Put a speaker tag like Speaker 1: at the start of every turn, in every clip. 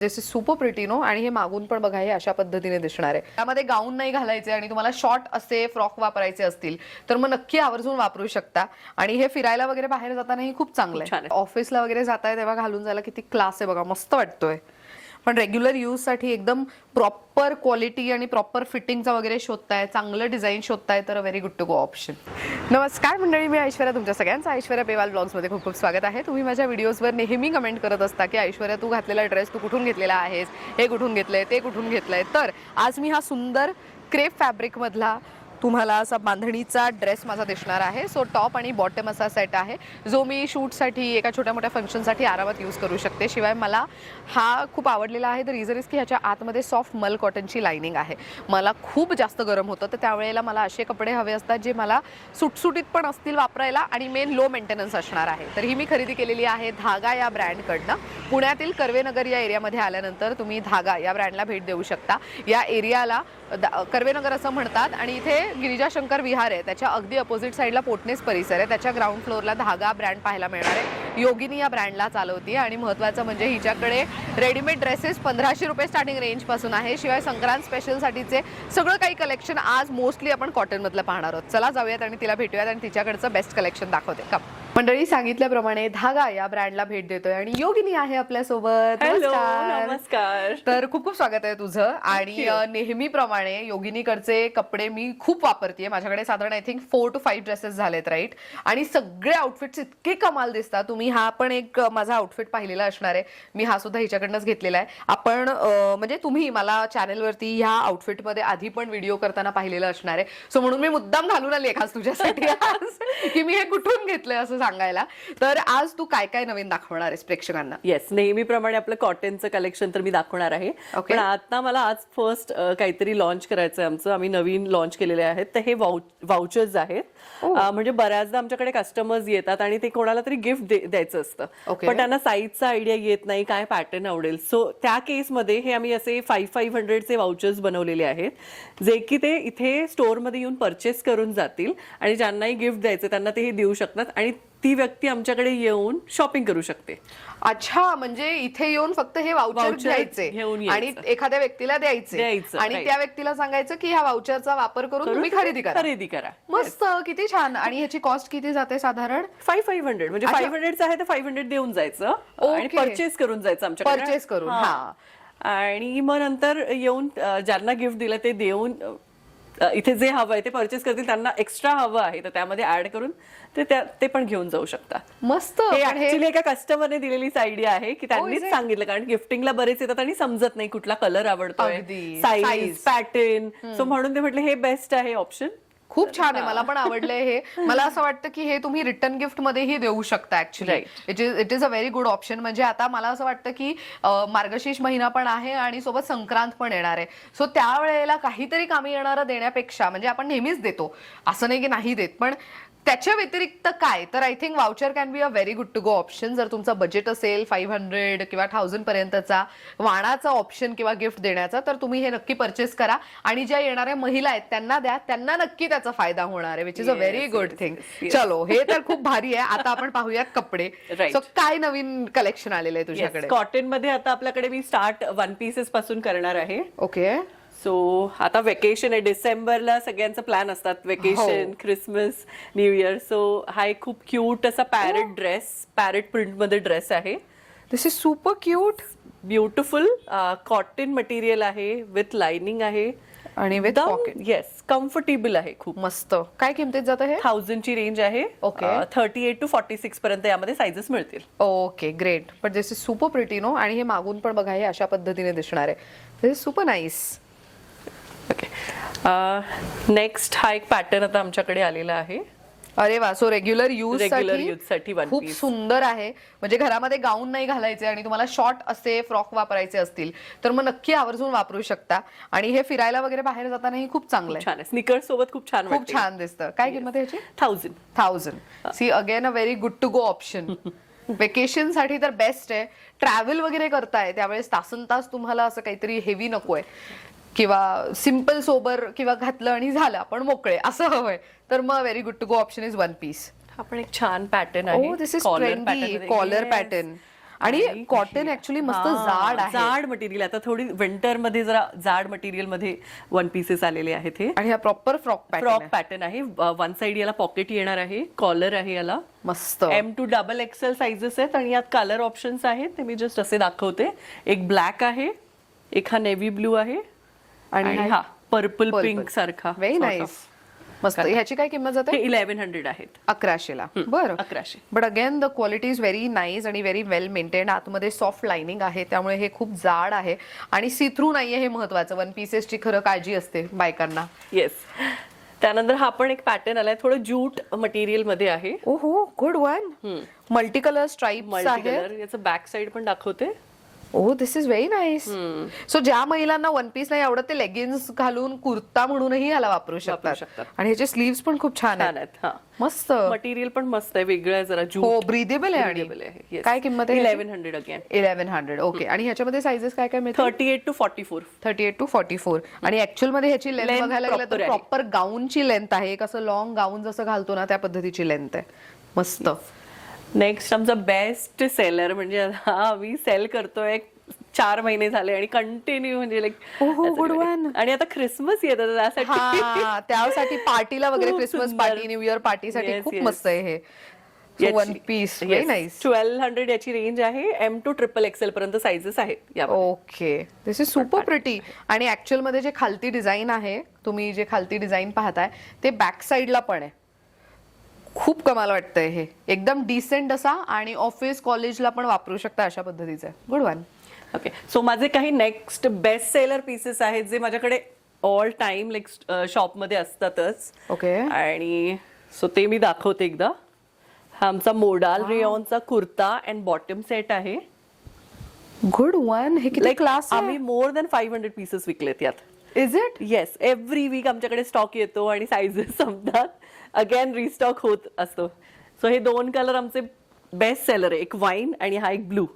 Speaker 1: This is super pretty no आणि हे मागून पण बघा हे अशा पद्धतीने दिसणार आहे. त्यामध्ये गाऊन नाही घालायचे आणि तुम्हाला शॉर्ट असे फ्रॉक वापरायचे असतील तर मग नक्की आवर्जून वापरू शकता. आणि हे फिरायला वगैरे बाहेर जातानाही खूप चांगलं आहे. ऑफिसला वगैरे जाताय तेव्हा घालून जायला किती क्लास आहे बघा, मस्त वाटतोय. पण रेग्युलर यूज साठी एकदम प्रॉपर क्वालिटी आणि प्रॉपर फिटिंगचा वगैरे शोधताय, चांगलं डिझाईन शोधताय तर very good to go option. नमस्कार मंडळी, मी ऐश्वर्या, तुमच्या सगळ्यांचं ऐश्वर्या पेवाल ब्लॉग्समध्ये खूप खूप स्वागत आहे. तुम्ही माझ्या व्हिडिओजवर नेहमी कमेंट करत असता की ऐश्वर्या तू घातलेला ड्रेस तू कुठून घेतलेला आहेस, हे कुठून घेतलंय, ते कुठून घेतलंय. तर आज मी हा सुंदर क्रेप फॅब्रिक मधला तुम्हाला असा बांधणीचा ड्रेस माझा दिसणार आहे. सो टॉप आणि बॉटम असा सेट आहे जो मी शूटसाठी एका छोट्या मोठ्या फंक्शनसाठी आरामात यूज करू शकते. शिवाय मला हा खूप आवडलेला आहे. द रिझन इज की ह्याच्या आतमध्ये सॉफ्ट मल कॉटनची लाइनिंग आहे. मला खूप जास्त गरम होतं तर त्यावेळेला मला असे कपडे हवे असतात जे मला सुटसुटीत पण असतील वापरायला आणि मेन लो मेंटेनन्स असणार आहे. तर ही मी खरेदी केलेली आहे धागा या ब्रँडकडनं. पुण्यातील कर्वेनगर या एरियामध्ये आल्यानंतर तुम्ही धागा या ब्रँडला भेट देऊ शकता. या एरियाला कर्वेनगर असं म्हणतात आणि इथे गिरिजाशंकर विहार आहे, त्याच्या अगदी अपोजिट साईडला पोटनेस परिसर आहे. त्याच्या ग्राउंड फ्लोअरला धागा ब्रँड पाहायला मिळणार आहे. योगिनी या ब्रँडला चालवते आणि महत्त्वाचं म्हणजे हिच्याकडे रेडीमेड ड्रेसेस 1500 रुपये स्टार्टिंग रेंज पासून आहे. शिवाय संक्रांत स्पेशलसाठीचे सगळं काही कलेक्शन आज मोस्टली आपण कॉटन मधलं पाहणार आहोत. चला जाऊयात आणि तिला भेटूयात आणि तिच्याकडचं बेस्ट कलेक्शन दाखवते. कम मंडळी, सांगितल्याप्रमाणे धागा या ब्रँडला भेट देतोय आणि योगिनी आहे आपल्यासोबत.
Speaker 2: नमस्कार.
Speaker 1: तर खूप खूप स्वागत आहे तुझं. आणि नेहमीप्रमाणे योगिनीकडचे कपडे मी खूप वापरते. माझ्याकडे साधारण आय थिंक 4 to 5 ड्रेसेस झालेत, राईट. आणि सगळे आउटफिट्स इतके कमाल दिसतात. तुम्ही हा पण एक माझा आउटफिट पाहिलेला असणार आहे. मी हा सुद्धा हिच्याकडनंच घेतलेला आहे. आपण म्हणजे तुम्ही मला चॅनलवरती ह्या आउटफिटमध्ये आधी पण व्हिडिओ करताना पाहिलेलं असणार आहे. सो म्हणून मी मुद्दाम घालून आली खास तुझ्यासाठी आज की मी हे कुठून घेतलंय असं सांगायला. तर आज तू काय काय नवीन दाखवणार आहेस प्रेक्षकांना?
Speaker 2: येस, नेहमीप्रमाणे आपलं कॉटनचं कलेक्शन तर मी दाखवणार आहे. पण आता मला आज फर्स्ट काहीतरी लॉन्च करायचं आहे. आमचं आम्ही नवीन लॉन्च केलेले आहेत. तर हे वाउचर्स आहेत. म्हणजे बऱ्याचदा आमच्याकडे कस्टमर्स येतात आणि ते कोणाला तरी गिफ्ट द्यायचं असतं, पण त्यांना साईजचा आयडिया येत नाही, काय पॅटर्न आवडेल. सो त्या केसमध्ये हे आम्ही असे 500चे वाउचर्स बनवलेले आहेत, जे की ते इथे स्टोअरमध्ये येऊन परचेस करून जातील आणि ज्यांनाही गिफ्ट द्यायचं त्यांना ते हे देऊ शकतात आणि ती व्यक्ती आमच्याकडे येऊन शॉपिंग करू शकते.
Speaker 1: अच्छा, म्हणजे इथे येऊन फक्त हे वाउचर घ्यायचे आणि एखाद्या व्यक्तीला द्यायचे आणि त्या व्यक्तीला सांगायचं की ह्या वाउचरचा वापर करून तुम्ही खरेदी करा. मस्त, किती छान. आणि ह्याची कॉस्ट किती जाते साधारण?
Speaker 2: 500. म्हणजे 500चं आहे तर 500 देऊन जायचं आणि परचेस करून जायचं आमच्याकडे.
Speaker 1: परचेस करून, हा.
Speaker 2: आणि मग नंतर येऊन ज्यांना गिफ्ट दिलं ते देऊन इथे जे हवं आहे ते परचेस करतील. त्यांना एक्स्ट्रा हवं आहे तर त्यामध्ये ऍड करून ते पण घेऊन जाऊ शकता.
Speaker 1: मस्त.
Speaker 2: हे ऍक्च्युअली एका कस्टमरने दिलेलीच आयडिया आहे की त्यांनीच सांगितलं, कारण गिफ्टिंगला बरेच येतात आणि समजत नाही कुठला कलर आवडतोय, साईज, पॅटर्न. सो म्हणून ते म्हटले हे बेस्ट आहे ऑप्शन.
Speaker 1: खूप छान आहे, मला पण आवडलंय हे. मला असं वाटतं की हे तुम्ही रिटर्न गिफ्ट मध्येही देऊ शकता. Actually it is a very good option. म्हणजे आता मला असं वाटतं की मार्गशीर्ष महिना पण आहे आणि सोबत संक्रांत पण येणार आहे. सो त्यावेळेला काहीतरी कामी येणारं देण्यापेक्षा, म्हणजे आपण नेहमीच देतो असं नाही की नाही देत, पण त्याच्या व्यतिरिक्त काय, तर I think voucher can be a very good to go option. जर तुमचा बजेट असेल 500 किंवा 1000 पर्यंतचा वाणाचा ऑप्शन किंवा गिफ्ट देण्याचा, तर तुम्ही हे नक्की परचेस करा आणि ज्या येणाऱ्या महिला आहेत त्यांना द्या. त्यांना नक्की त्याचा फायदा होणार आहे, which is a very good thing. चलो, हे तर खूप भारी आहे. आता आपण पाहूयात कपडे. सो काय नवीन कलेक्शन आलेलं आहे तुझ्याकडे?
Speaker 2: कॉटन मध्ये आता आपल्याकडे मी स्टार्ट 1 पीसेस पासून करणार आहे.
Speaker 1: ओके.
Speaker 2: सो आता वेकेशन आहे, डिसेंबरला सगळ्यांचा प्लान असतात, vacation, Christmas, new year. So हा एक खूप क्यूट असा पॅरेट प्रिंट मध्ये ड्रेस आहे.
Speaker 1: This is super cute,
Speaker 2: beautiful cotton material आहे, विथ लाइनिंग आहे
Speaker 1: आणि विथ पॉकेट.
Speaker 2: येस, कम्फर्टेबल आहे खूप.
Speaker 1: मस्त. काय किमतीत जातं हे?
Speaker 2: 1000 ची रेंज आहे. 38 to 46 पर्यंत यामध्ये साइजेस मिळतील.
Speaker 1: Okay, great. But this is super pretty no. आणि हे मागून पण बघा हे अशा पद्धतीने दिसणार आहे. This is super nice.
Speaker 2: Okay, next हा एक पॅटर्न आता आमच्याकडे आलेला आहे.
Speaker 1: अरे वा. सो रेग्युलर यूज
Speaker 2: साठी
Speaker 1: खूप सुंदर आहे. म्हणजे घरामध्ये गाऊन नाही घालायचे आणि तुम्हाला शॉर्ट असे फ्रॉक वापरायचे असतील तर मग नक्की आवर्जून वापरू शकता. आणि हे फिरायला वगैरे बाहेर जातानाही खूप चांगलं आहे.
Speaker 2: स्निकर्स सोबत खूप छान दिसतं.
Speaker 1: काय किंमत आहे याची?
Speaker 2: 1000.
Speaker 1: See again a very good to go option. Vacation साठी तर बेस्ट आहे. ट्रॅव्हल वगैरे करताय त्यावेळेस तासन तास तुम्हाला असं काहीतरी हेवी नकोय किंवा सिंपल सोबर किंवा घातलं आणि झालं आपण मोकळे असं हवंय, तर मग very good to go option is 1 piece.
Speaker 2: हा पण एक छान पॅटर्न आहे.
Speaker 1: This is trendy collar pattern. आणि कॉटन ऍक्च्युली मस्त जाड आहे
Speaker 2: जाड मटेरियल. आता थोडी विंटर मध्ये जरा जाड मटेरियल मध्ये वन पीसेस आलेले आहेत हे.
Speaker 1: आणि हा प्रॉपर फ्रॉक
Speaker 2: फ्रॉक पॅटर्न आहे. वन साइड याला पॉकेट येणार आहे, कॉलर आहे याला.
Speaker 1: मस्त
Speaker 2: M to XXL साइजेस आहेत आणि यात कलर ऑप्शन्स आहेत, ते मी जस्ट असे दाखवते. एक ब्लॅक आहे, एक हा नेव्ही ब्लू आहे आणि हा पर्पल पिंक सारखा.
Speaker 1: व्हेरी नाईस, मस्त. ह्याची काय किंमत जाते?
Speaker 2: 1100 आहेत.
Speaker 1: 1100ला. बरं,
Speaker 2: 1100.
Speaker 1: But again the quality is very nice आणि व्हेरी वेल मेंटेन्ड. आतमध्ये सॉफ्ट लाइनिंग आहे, त्यामुळे हे खूप जाड आहे आणि सी थ्रू नाहीये, हे महत्वाचं. वन पीसेसची खरं काळजी असते बायकांना.
Speaker 2: येस. त्यानंतर हा पण एक पॅटर्न आलाय, थोडं ज्यूट मटेरियल मध्ये आहे.
Speaker 1: ओहो, good one. Multi colour stripes
Speaker 2: multi
Speaker 1: आहे.
Speaker 2: कलर. याचं बॅक साइड पण दाखवते.
Speaker 1: ओ, दिस इज व्हेरी नाईस. सो ज्या महिलांना वन पीस नाही आवडत ते लेगिन्स घालून कुर्ता म्हणूनही ह्याला वापरू शकतात. आणि ह्याचे स्लीव्स पण खूप छान आहेत.
Speaker 2: हा,
Speaker 1: मस्त.
Speaker 2: मटेरियल पण मस्त आहे, वेगळं आहे जरा.
Speaker 1: हो, ब्रीदेबल आहे. आणि काय किंमत आहे?
Speaker 2: 1100 अगेन.
Speaker 1: 1100. ओके. आणि ह्याच्यामध्ये साइजेस काय काय मिळतात?
Speaker 2: 38 to 44.
Speaker 1: 38 to 44. आणि ऍक्च्युअल मध्ये ह्याची लेंथ बघायला गेलं तर प्रॉपर गाऊनची लेंथ आहे. एक असं लॉंग गाऊन जसं घालतो ना त्या पद्धतीची लेंथ आहे. मस्त.
Speaker 2: नेक्स्ट आमचा बेस्ट सेलर, म्हणजे आम्ही सेल करतोय 4 महिने झाले आणि कंटिन्यू, म्हणजे लाईक.
Speaker 1: Good one.
Speaker 2: आणि आता क्रिसमस येत त्यासाठी
Speaker 1: त्यासाठी पार्टीला वगैरे, क्रिसमस पार्टी, न्यू इयर पार्टीसाठी खूप मस्त आहे हे वन पीस. Very nice.
Speaker 2: 1200 याची रेंज आहे. M to XXL पर्यंत साइजेस आहेत.
Speaker 1: Okay, this is super pretty. आणि ऍक्च्युअल मध्ये जे खालती डिझाईन आहे, तुम्ही जे खालती डिझाईन पाहताय ते बॅक साइडला पण आहे. खूप कमाल वाटतंय हे. एकदम डिसेंट असा आणि ऑफिस कॉलेजला पण वापरू शकता अशा पद्धतीचं आहे. Good one.
Speaker 2: ओके. सो माझे काही नेक्स्ट बेस्ट सेलर पीसेस आहेत जे माझ्याकडे ऑल टाइम लाईक शॉपमध्ये असतातच.
Speaker 1: ओके.
Speaker 2: आणि सो ते मी दाखवते एकदा. हा आमचा मोडाल रेयॉनचा कुर्ता अँड बॉटम सेट आहे.
Speaker 1: Good one. हे किती क्लास.
Speaker 2: आम्ही मोर दॅन 500 पीसेस विकलेत यात.
Speaker 1: Is it?
Speaker 2: Yes. Every week आमच्याकडे स्टॉक येतो आणि साइजेस संपतात, अगेन रिस्टॉक होत असतो. सो हे 2 कलर आमचे बेस्ट सेलर आहे, एक वाईन आणि हा एक ब्लू.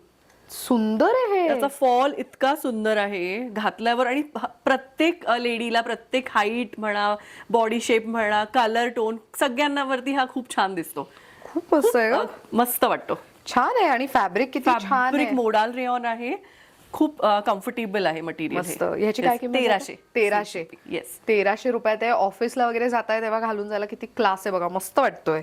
Speaker 1: सुंदर आहे.
Speaker 2: त्याचा फॉल इतका सुंदर आहे घातल्यावर. आणि प्रत्येक लेडीला, प्रत्येक हाईट म्हणा, बॉडी शेप म्हणा, कलर टोन, सगळ्यांना वरती हा खूप छान दिसतो.
Speaker 1: खूप मस्त आहे.
Speaker 2: मस्त वाटतो.
Speaker 1: छान आहे. आणि फॅब्रिक किती छान आहे.
Speaker 2: मोडाल रेयॉन आहे, खूप कम्फर्टेबल आहे मटेरियल.
Speaker 1: मस्त. ह्याची काय किंमत?
Speaker 2: 1300.
Speaker 1: 1300.
Speaker 2: येस.
Speaker 1: 1300 रुपयात आहे. ऑफिसला वगैरे जाताय तेव्हा घालून जायला किती क्लास आहे बघा. मस्त वाटतोय.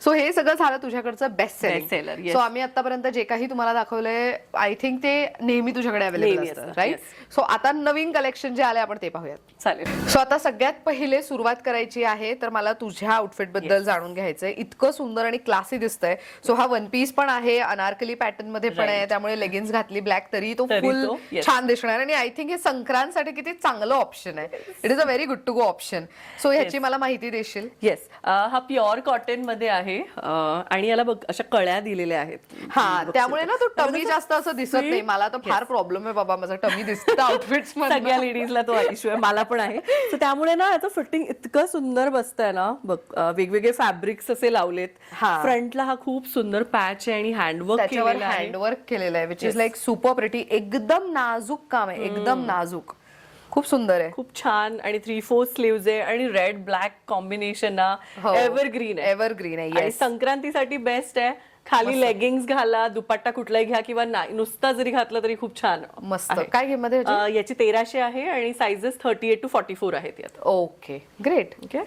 Speaker 1: सो हे सगळं झालं तुझ्याकडचं बेस्ट सेलर. सो आम्ही आतापर्यंत जे काही तुम्हाला दाखवलंय, आय थिंक ते नेहमी तुझ्याकडे अवेलेबल असतं, राईट? सो आता नवीन कलेक्शन जे आले आपण ते पाहूयात.
Speaker 2: चालेल.
Speaker 1: सो आता सगळ्यात पहिले सुरुवात करायची आहे, तर मला तुझ्या आउटफिट बद्दल जाणून घ्यायचंय. इतकं सुंदर आणि क्लासी दिसतंय. सो हा वन पीस पण आहे, अनारकली पॅटर्न मध्ये पण आहे, त्यामुळे लेगिन्स घातली ब्लॅक तरी तो फुल छान दिसणार. आणि आय थिंक हे संक्रांतसाठी किती चांगलं ऑप्शन आहे. It is a very good to go option. So ह्याची मला माहिती देशील?
Speaker 2: येस. हा प्युअर कॉटन मध्ये आहे आणि याला बघ अशा कळ्या दिलेल्या आहेत.
Speaker 1: हा, त्यामुळे ना तो टमी जास्त असं दिसत नाही. मला तर फार प्रॉब्लेम आहे बाबा, माझा टमी दिसतं आउटफिट्स मध्ये.
Speaker 2: सगळ्या लेडीजला तो इश्यू आहे, मला पण आहे. सो त्यामुळे ना याचं फिटिंग इतकं सुंदर बसतंय ना. बघ, वेगवेगळे फॅब्रिक्स असे लावलेत. फ्रंटला हा खूप सुंदर पॅच आहे आणि हँडवर्क
Speaker 1: केलेलं आहे, which is like super pretty. एकदम नाजूक काम आहे, एकदम नाजूक. खूप सुंदर आहे,
Speaker 2: खूप छान. आणि 3/4 स्लीव्ज आहे आणि रेड ब्लॅक कॉम्बिनेशन ना एव्हरग्रीन आहे.
Speaker 1: एव्हरग्रीन आहे.
Speaker 2: आणि संक्रांतीसाठी बेस्ट आहे. खाली लेगिंग्स घाला, दुपट्टा कुठलाही घ्या किंवा नुसता जरी घातला तरी खूप छान.
Speaker 1: मस्त. काय किंमत आहे
Speaker 2: याची? 1300 आहे आणि साइजेस 38 to 44 आहेत यात.
Speaker 1: Okay, great.
Speaker 2: ओके.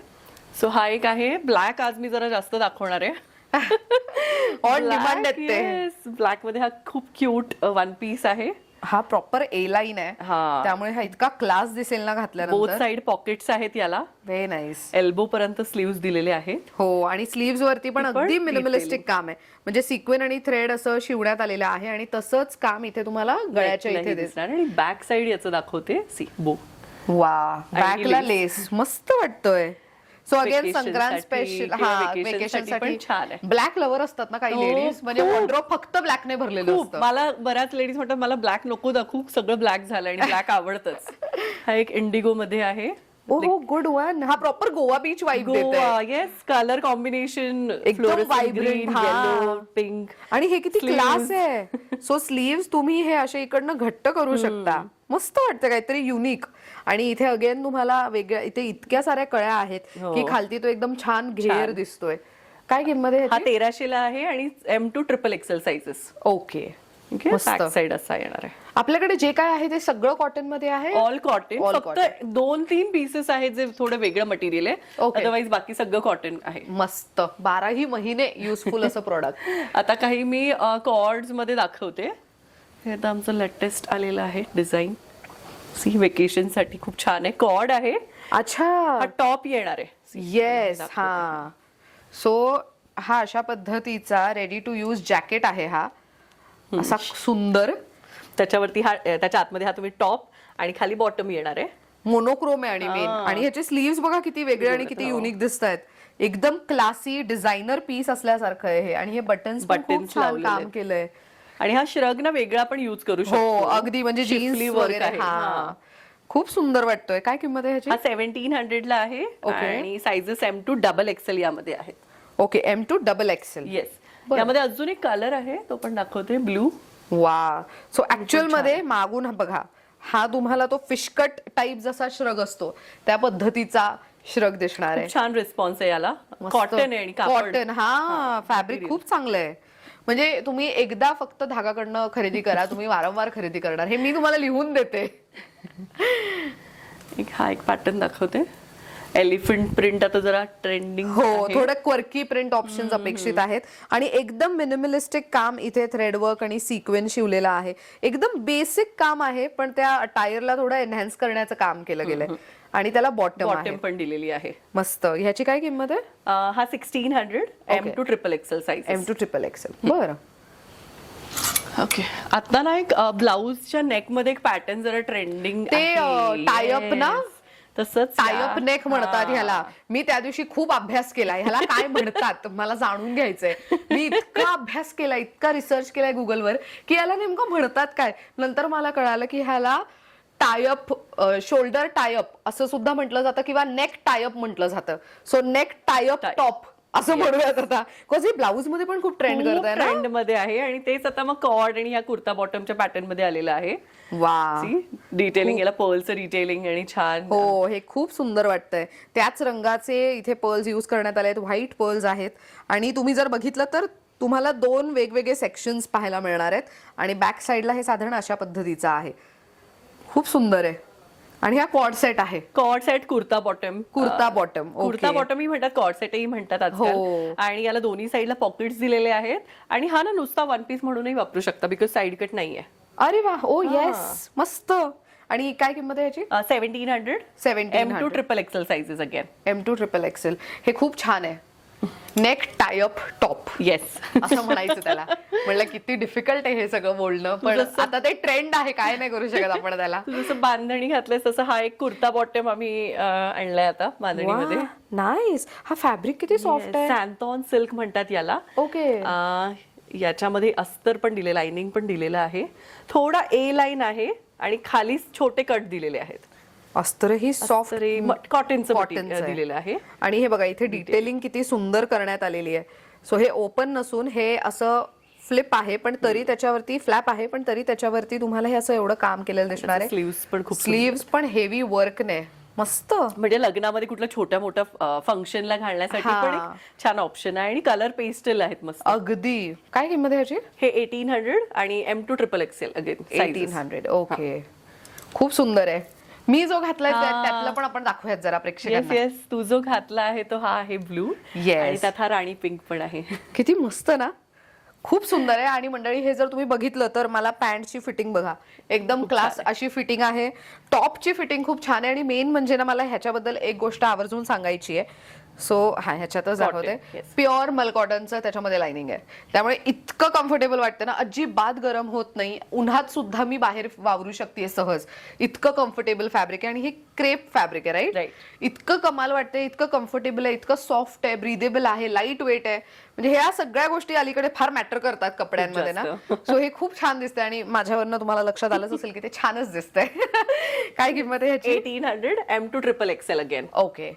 Speaker 2: सो हा एक आहे ब्लॅक. आज मी जरा जास्त दाखवणार आहे.
Speaker 1: ऑन डिमांड आहे.
Speaker 2: ब्लॅक मध्ये हा खूप क्यूट वन पीस आहे.
Speaker 1: हा प्रॉपर ए लाईन आहे, त्यामुळे हा इतका क्लास दिसेल ना घातल्यानंतर.
Speaker 2: बोथ साइड पॉकेट्स आहेत याला.
Speaker 1: Very nice.
Speaker 2: एल्बो पर्यंत स्लीव्स दिलेले आहेत.
Speaker 1: हो, आणि स्लीव्स वरती पण अगदी मिनिमलिस्टिक काम आहे. म्हणजे सिक्वेन आणि थ्रेड असं शिवण्यात आलेलं आहे आणि तसंच काम इथे तुम्हाला गळ्याच्या इथे दिसणार.
Speaker 2: आणि बॅक साइड याचं दाखवते. सी बो.
Speaker 1: वा, बॅकला लेस मस्त वाटतोय. So again Sankrant special. हा, वेकेशन साठी
Speaker 2: छान आहे.
Speaker 1: ब्लॅक लवर असतात ना काही लेडीज, म्हणजे वॉर्डरोब फक्त ब्लॅकने भरलेलं असतं.
Speaker 2: मला बऱ्याच लेडीज म्हणतात मला ब्लॅक नको दाखवू, सगळं ब्लॅक झालं आणि ब्लॅक आवडतच. हा एक इंडिगो मध्ये आहे.
Speaker 1: ओह, गुड वन. हा प्रॉपर गोवा बीच वाईब देतोय.
Speaker 2: येस. कलर कॉम्बिनेशन
Speaker 1: एकदम व्हायब्रंट,
Speaker 2: येलो, पिंक.
Speaker 1: आणि हे किती क्लास आहे. सो स्लीव्स तुम्ही हे असे इकडनं घट्ट करू शकता. मस्त वाटतं, काहीतरी युनिक. आणि इथे अगेन तुम्हाला वेगळ्या, इथे इतक्या साऱ्या कळ्या आहेत की खालती तो एकदम छान घेर दिसतोय. काय किंमत आहे?
Speaker 2: हा 1300 ला आहे आणि M to XXL sizes.
Speaker 1: Okay,
Speaker 2: okay,
Speaker 1: मस्त.
Speaker 2: बॅक साइड असा येणार आहे.
Speaker 1: आपल्याकडे जे काय आहे ते सगळं कॉटन मध्ये आहे.
Speaker 2: ऑल कॉटन,
Speaker 1: All
Speaker 2: फक्त 2-3 पीसेस आहेत जे थोडं वेगळं मटेरियल आहे.
Speaker 1: Okay.
Speaker 2: अदरवाईज बाकी सगळं कॉटन आहे.
Speaker 1: मस्त 12ही महिने युजफुल असं प्रोडक्ट.
Speaker 2: आता काही मी कॉर्ड्स मध्ये दाखवते. हे आता आमचं लेटेस्ट आलेलं आहे डिझाईन. सी वेकेशन साठी खूप छान आहे. कॉर्ड आहे,
Speaker 1: अच्छा,
Speaker 2: हा टॉप येणार आहे.
Speaker 1: येस. हा, सो हा अशा पद्धतीचा रेडी टू यूज जॅकेट आहे. हा असा सुंदर
Speaker 2: त्याच्यावरती हा, त्याच्या आतमध्ये हा तुम्ही टॉप आणि खाली बॉटम येणार आहे.
Speaker 1: मोनोक्रोम आहे आणि मेन, आणि ह्याचे स्लीव्स बघा किती वेगळे आणि किती युनिक दिसत आहेत. एकदम क्लासी डिझायनर पीस असल्यासारखं आहे हे. आणि हे बटन्स
Speaker 2: Buttons
Speaker 1: छान
Speaker 2: लावलेले
Speaker 1: काम
Speaker 2: आहेत.
Speaker 1: केलंय.
Speaker 2: आणि हा श्रग ना वेगळा पण यूज करू शकतो.
Speaker 1: हो, अगदी म्हणजे जीन्स
Speaker 2: Shiffly work
Speaker 1: वगैरे.
Speaker 2: आहे.
Speaker 1: हा, खूप सुंदर वाटतोय. काय किंमत आहे ह्याची?
Speaker 2: हा 1700 ला आहे. आणि साइजेस M2 XXL यामध्ये आहेत.
Speaker 1: Okay, M2 XXL.
Speaker 2: येस. यामध्ये अजून एक कलर आहे, तो पण दाखवते, ब्लू.
Speaker 1: वा, सो ऍक्च्युअल मध्ये मागून बघा, हा तुम्हाला तो फिशकट टाइप जसा श्रग असतो त्या पद्धतीचा श्रग दिसणार आहे.
Speaker 2: छान रिस्पॉन्स आहे याला. कॉटन आहे आणि कापड.
Speaker 1: कॉटन, हा, फॅब्रिक खूप चांगलं आहे. म्हणजे तुम्ही एकदा फक्त धागाकडनं खरेदी करा, तुम्ही वारंवार खरेदी करणार. हे मी तुम्हाला लिहून देते.
Speaker 2: हा एक पॅटर्न दाखवते. एलिफंट प्रिंट आता जरा ट्रेंडिंग.
Speaker 1: हो, थोडं क्वर्की प्रिंट ऑप्शन्स अपेक्षित आहेत. आणि एकदम मिनिमलिस्टिक काम, इथे थ्रेड वर्क आणि सिक्वेन्स शिवलेला आहे. एकदम बेसिक काम आहे, पण त्या टायरला थोडं एनहॅन्स करण्याचं काम केलं गेलंय. आणि त्याला बॉटम आहे,
Speaker 2: पण दिलेली आहे.
Speaker 1: मस्त. ह्याची काय किंमत आहे?
Speaker 2: हा 1600 M2 XXL size.
Speaker 1: M2 XXL. बरं.
Speaker 2: ओके. आता ना एक ब्लाऊजच्या नेक मध्ये एक पॅटर्न जरा ट्रेंडिंग,
Speaker 1: ते टाय-अप ना,
Speaker 2: तसंच
Speaker 1: टाय-अप नेक म्हणतात ह्याला. मी त्या दिवशी खूप अभ्यास केला, ह्याला काय म्हणतात मला जाणून घ्यायचंय. मी इतका अभ्यास केला, इतका रिसर्च केलाय गुगलवर की याला नेमकं म्हणतात काय. नंतर मला कळालं की ह्याला टायअप, शोल्डर टायअप असं सुद्धा म्हटलं जातं, किंवा नेक टायअप म्हटलं जातं. सो नेक टायअप टॉप असं म्हणूयात आता, बिकॉज हे ब्लाऊज मध्ये पण खूप ट्रेंड करत आहे ना.
Speaker 2: ट्रेंड मध्ये आहे. आणि तेच आता मग कॉर्ड आणि ह्या कुर्ता बॉटमच्या पॅटर्न मध्ये आलेलं आहे.
Speaker 1: वा,
Speaker 2: डिटेलिंग, याला पर्लचं डिटेलिंग आणि छान.
Speaker 1: हो, हे खूप सुंदर वाटतंय. त्याच रंगाचे इथे पर्ल्स यूज करण्यात आले आहेत, व्हाईट पर्ल्स आहेत. आणि तुम्ही जर बघितलं तर तुम्हाला 2 वेगवेगळे सेक्शन्स पाहायला मिळणार आहेत. आणि बॅक साईडला हे साधारण अशा पद्धतीचं आहे. खूप सुंदर आहे. आणि हा कॉर्ड सेट आहे.
Speaker 2: Cord set, kurta bottom.
Speaker 1: Kurta bottom,
Speaker 2: kurta बॉटमही म्हणतात, कॉर्ड सेटही म्हणतात आजकाल. आणि याला दोन्ही साईडला पॉकेट्स दिलेले आहेत. आणि हा ना नुसता वन पीस म्हणूनही वापरू शकता, बिकॉज साईड कट नाहीये.
Speaker 1: अरे वा, ओ येस, मस्त. आणि काय किंमत आहे याची?
Speaker 2: 1700 M2 XXL sizes again.
Speaker 1: M2 XXL. हे खूप छान आहे. नेक टायअप टॉप,
Speaker 2: येस
Speaker 1: असं म्हणायचं त्याला. म्हणलं किती डिफिकल्ट आहे हे सगळं बोलणं, पण आता ते ट्रेंड आहे, काय नाही करू शकत आपण त्याला.
Speaker 2: जसं बांधणी घातलंय तसं हा एक कुर्ता बॉटम आम्ही आणलाय आता बांधणीमध्ये.
Speaker 1: नाईस. हा फॅब्रिक किती सॉफ्ट आहे.
Speaker 2: सॅन्थॉन सिल्क म्हणतात याला.
Speaker 1: ओके.
Speaker 2: याच्यामध्ये अस्तर पण दिले, लाइनिंग पण दिलेलं आहे. थोडा ए लाईन आहे आणि खाली छोटे कट दिलेले आहेत.
Speaker 1: अस्तर ही सॉफ्ट
Speaker 2: कॉटनचं दिलेलं आहे.
Speaker 1: आणि हे बघा, इथे डिटेलिंग किती सुंदर करण्यात आलेली आहे. सो हे ओपन नसून हे असं फ्लिप आहे, पण तरी त्याच्यावरती फ्लॅप आहे, पण तरी त्याच्यावरती तुम्हाला हे असं एवढं काम केलेलं दिसणार आहे.
Speaker 2: स्लीव्स पण खूप,
Speaker 1: स्लीव्स पण हेवी वर्कने मस्त.
Speaker 2: म्हणजे लग्नामध्ये कुठल्या छोट्या मोठ्या फंक्शनला घालण्यासाठी पण एक छान ऑप्शन आहे. आणि कलर पेस्टल आहेत मस्त.
Speaker 1: अगदी. काय किंमत आहे ह्याची?
Speaker 2: हे 1800 आणि M2 XXL अगेन
Speaker 1: 1800. ओके, खूप सुंदर आहे. मी जो घातलाय त्यातलं पण आपण दाखवूयात जरा प्रेक्षकांना.
Speaker 2: येस, तू जो घातला आहे तो हा आहे ब्लू. आणि त्यात हा राणी पिंक पण आहे.
Speaker 1: किती मस्त ना, खूप सुंदर आहे. आणि मंडळी, हे जर तुम्ही बघितलं तर मला पॅन्टची फिटिंग बघा, एकदम क्लास अशी फिटिंग आहे. टॉपची फिटिंग खूप छान आहे. आणि मेन म्हणजे ना, मला ह्याच्याबद्दल एक गोष्ट आवर्जून सांगायची आहे. सो हा, ह्याच्यातच दाखवते, प्युअर मल कॉटनचं त्याच्यामध्ये लाइनिंग आहे. त्यामुळे इतकं कम्फर्टेबल वाटतं ना, अजिबात गरम होत नाही. उन्हात सुद्धा मी बाहेर वावरू शकते सहज, इतकं कम्फर्टेबल फॅब्रिक आहे. आणि हे क्रेप फॅब्रिक आहे, राईट. इतकं कमाल वाटतंय, इतकं कम्फर्टेबल आहे, इतकं सॉफ्ट आहे, ब्रिदेबल आहे, लाईट वेट आहे. म्हणजे ह्या सगळ्या गोष्टी अलीकडे फार मॅटर करतात कपड्यांमध्ये ना. सो हे खूप छान दिसतंय. आणि माझ्यावरनं तुम्हाला लक्षात आलंच असेल की ते छानच दिसतंय. काय किंमत आहे ह्याची?
Speaker 2: 1800 M2 XXL again.
Speaker 1: Okay.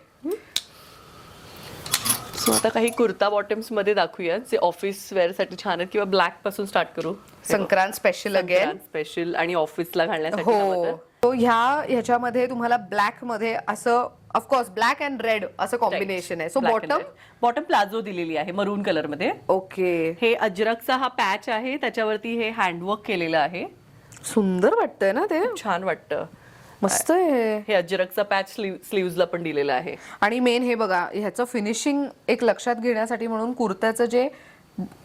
Speaker 2: So आता काही कुर्ता बॉटम्स मध्ये दाखवूया जे ऑफिस वेअर साठी छान आहेत, किंवा ब्लॅक पासून स्टार्ट करू.
Speaker 1: Sankrant special again.
Speaker 2: स्पेशल आणि ऑफिसला घालण्यासाठी.
Speaker 1: हो, तो ह्याच्यामध्ये तुम्हाला ब्लॅक मध्ये असं ऑफकोर्स ब्लॅक अँड रेड असं कॉम्बिनेशन आहे. सो
Speaker 2: बॉटम प्लाझो दिलेली आहे मरून कलर मध्ये.
Speaker 1: ओके,
Speaker 2: हे अजरकचा हा पॅच आहे, त्याच्यावरती हे हँडवर्क केलेलं आहे.
Speaker 1: सुंदर वाटतंय ना ते,
Speaker 2: छान वाटतं.
Speaker 1: मस्त आहे.
Speaker 2: हे अजरकचा पॅच स्लीव्हजला पण दिलेला आहे.
Speaker 1: आणि मेन हे बघा, ह्याचं फिनिशिंग एक लक्षात घेण्यासाठी म्हणून कुर्त्याचं जे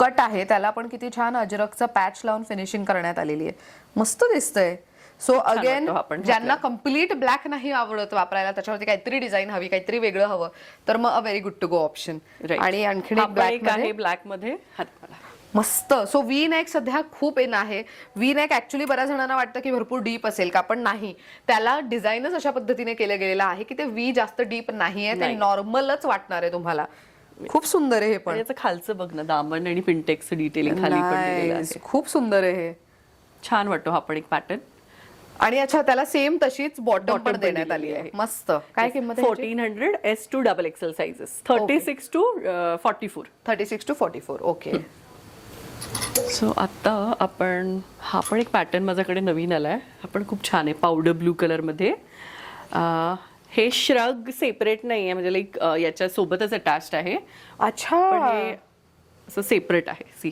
Speaker 1: कट आहे त्याला पण किती छान अजरकचा पॅच लावून फिनिशिंग करण्यात आलेली आहे. मस्त दिसतंय. सो अगेन ज्यांना कम्प्लीट ब्लॅक नाही आवडत वापरायला, त्याच्यावरती काहीतरी डिझाईन हवी, काहीतरी वेगळं हवं, तर मग a very good to go option. आणि आणखी
Speaker 2: ब्लॅक आहे, ब्लॅक मध्ये
Speaker 1: मस्त. सो व्ही नेक सध्या खूप इन आहे. व्ही नेक ऍक्च्युली बऱ्याच जणांना वाटतं की भरपूर डीप असेल का, पण नाही. त्याला डिझाईनच अशा पद्धतीने केलं गेलेलं आहे की ते व्ही जास्त डीप नाहीये, ते नॉर्मलच वाटणार आहे तुम्हाला. खूप सुंदर आहे हे पण.
Speaker 2: याचं खालचं बघ ना, दामन आणि पिंटेक्स डिटेलिंग खाली पण दिलेलं आहे.
Speaker 1: खूप सुंदर आहे हे,
Speaker 2: छान वाटतो हा पण एक पॅटर्न.
Speaker 1: आणि अच्छा, त्याला सेम तशीच बॉटम पण देण्यात आली आहे. मस्त. काय किंमत आहे?
Speaker 2: 1400 S to XXL sizes, 36 to 44.
Speaker 1: 36 to 44. Okay.
Speaker 2: So आता आपण हा पण एक पॅटर्न माझ्याकडे नवीन आलाय. हा पण खूप छान आहे, पावडर ब्लू कलर मध्ये. हे श्रग सेपरेट नाही आहे, म्हणजे लाईक याच्या सोबतच अटॅच्ड आहे.
Speaker 1: अच्छा,
Speaker 2: पण हे असं सेपरेट आहे. सी,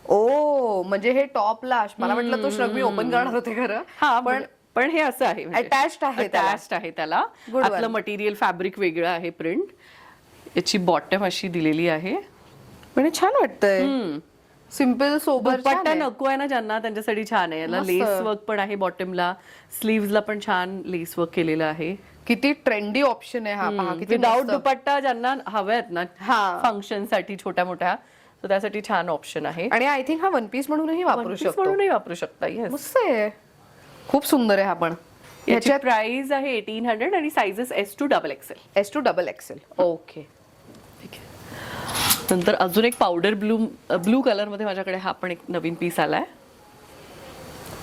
Speaker 1: ओ, म्हणजे हे टॉपला, मला वाटलं तो श्रग मी ओपन करणार होते खरं.
Speaker 2: हा, पण हे असं आहे,
Speaker 1: अटॅच्ड आहे
Speaker 2: त्याला. आतलं मटेरियल फॅब्रिक वेगळं आहे, प्रिंट. याची बॉटम अशी दिलेली आहे.
Speaker 1: म्हणजे छान वाटतंय, सिम्पल सोबर.
Speaker 2: दुपट्टा नको आहे ना ज्यांना, त्यांच्यासाठी छान आहे. याला लेस वर्क पण आहे बॉटमला, स्लीव्हजला पण छान लेस वर्क केलेलं आहे.
Speaker 1: किती ट्रेंडी ऑप्शन आहे हा, पहा किती.
Speaker 2: विदाउट दुपट्टा ज्यांना हव्यात ना फंक्शन साठी छोट्या मोठ्या, तर त्यासाठी छान ऑप्शन आहे.
Speaker 1: आणि आय थिंक हा वन पीस म्हणूनही वापरू
Speaker 2: शकता. येस,
Speaker 1: मस्त आहे, खूप सुंदर आहे हा पण.
Speaker 2: याची प्राइस आहे 1800 आणि sizes S to XXL.
Speaker 1: S to XXL. Okay,
Speaker 2: ठीक आहे. नंतर अजून एक पावडर ब्लू कलर मध्ये माझ्याकडे हा पण एक नवीन पीस आलाय.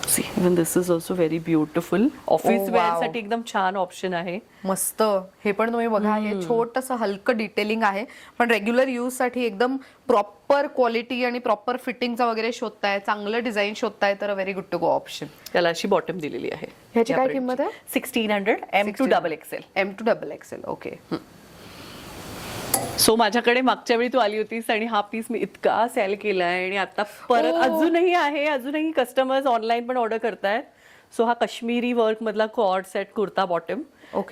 Speaker 2: See, even this is also very beautiful. Office wear साठी एकदम छान ऑप्शन आहे.
Speaker 1: मस्त. हे पण तुम्ही बघा, हे छोटंसं हलकं डिटेलिंग आहे, पण रेग्युलर यूज साठी एकदम प्रॉपर क्वालिटी आणि प्रॉपर फिटिंगचा वगैरे शोधताय, चांगलं डिझाईन शोधताय, तर very good to go option.
Speaker 2: त्याला अशी बॉटम दिलेली आहे.
Speaker 1: ह्याची काय किंमत आहे?
Speaker 2: 1600 M to XXL.
Speaker 1: M to XXL. Okay.
Speaker 2: So माझ्याकडे मागच्या वेळी तू आली होतीस आणि हा पीस मी इतका सेल केलाय, आणि आता परत अजूनही आहे. अजूनही कस्टमर्स ऑनलाईन पण ऑर्डर करतायत. सो हा काश्मीरी वर्क मधला कॉर्ड सेट कुर्ता बॉटम